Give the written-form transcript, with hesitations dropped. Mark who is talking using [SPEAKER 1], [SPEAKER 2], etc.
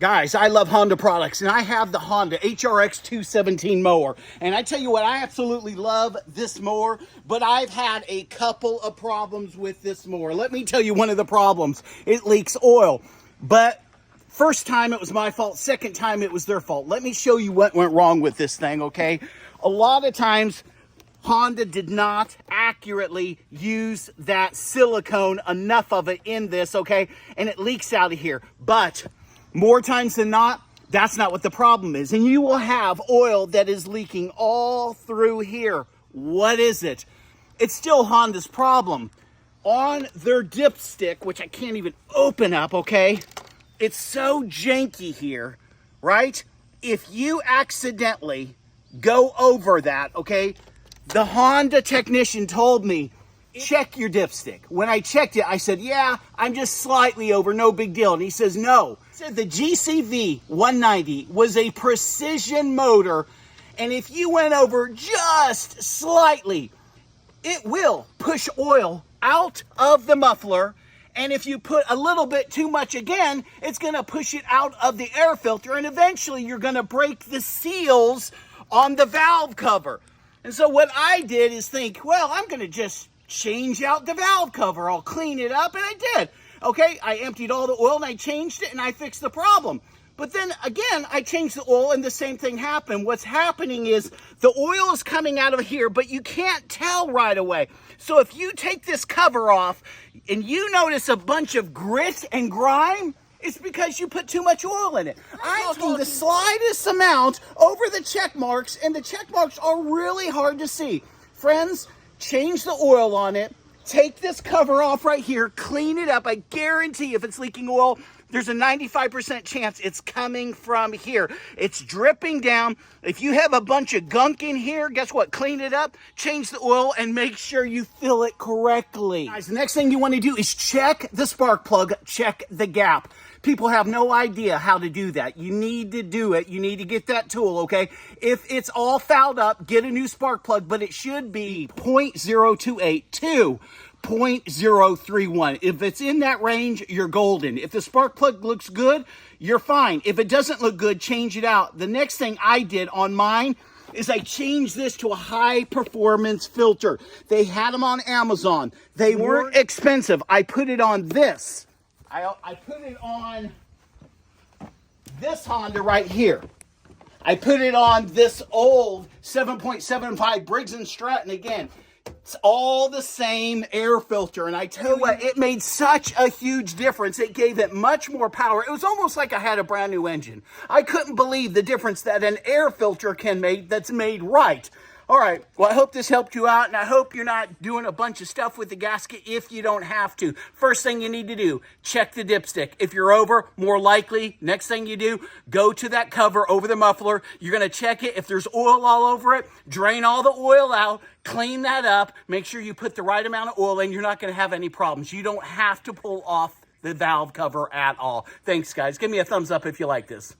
[SPEAKER 1] Guys, I love Honda products, and I have the Honda HRX 217 mower. And I tell you what, I absolutely love this mower, but I've had a couple of problems with this mower. Let me tell you one of the problems. It leaks oil. But first time it was my fault, second time it was their fault. Let me show you what went wrong with this thing, okay? A lot of times, Honda did not accurately use that silicone, enough of it in this, okay? And it leaks out of here. But more times than not, that's not what the problem is. And you will have oil that is leaking all through here. What is it? It's still Honda's problem. On their dipstick, which I can't even open up, okay? It's so janky here, right? If you accidentally go over that, okay? The Honda technician told me, check your dipstick. When I checked it, I said, yeah, I'm just slightly over, no big deal. And he says, no. He said the GCV 190 was a precision motor, and if you went over just slightly, it will push oil out of the muffler, and if you put a little bit too much again, it's gonna push it out of the air filter, and eventually you're gonna break the seals on the valve cover. And so what I did is think, well, I'm gonna just change out the valve cover. I'll clean it up, and I did. Okay, I emptied all the oil and I changed it and I fixed the problem. But then again, I changed the oil and the same thing happened. What's happening is the oil is coming out of here, but you can't tell right away. So if you take this cover off and you notice a bunch of grit and grime, it's because you put too much oil in it. I'm talking the slightest amount over the check marks, and the check marks are really hard to see. Friends, change the oil on it, take this cover off right here, clean it up. I guarantee if it's leaking oil, there's a 95% chance it's coming from here. It's dripping down. If you have a bunch of gunk in here, guess what? Clean it up, change the oil, and make sure you fill it correctly. Guys, the next thing you want to do is check the spark plug, check the gap. People have no idea how to do that. You need to do it. You need to get that tool, okay? If it's all fouled up, get a new spark plug, but it should be 0.028 to 0.031. If it's in that range, you're golden. If the spark plug looks good, you're fine. If it doesn't look good, change it out. The next thing I did on mine is I changed this to a high performance filter. They had them on Amazon. They weren't expensive. I put it on this. I put it on this Honda right here. I put it on this old 7.75 Briggs & Stratton again. It's all the same air filter, and I tell you what, it made such a huge difference. It gave it much more power. It was almost like I had a brand new engine. I couldn't believe the difference that an air filter can make that's made right. All right, well, I hope this helped you out, and I hope you're not doing a bunch of stuff with the gasket if you don't have to. First thing you need to do, check the dipstick. If you're over, more likely, next thing you do, go to that cover over the muffler. You're going to check it. If there's oil all over it, drain all the oil out, clean that up, make sure you put the right amount of oil in. You're not going to have any problems. You don't have to pull off the valve cover at all. Thanks, guys. Give me a thumbs up if you like this.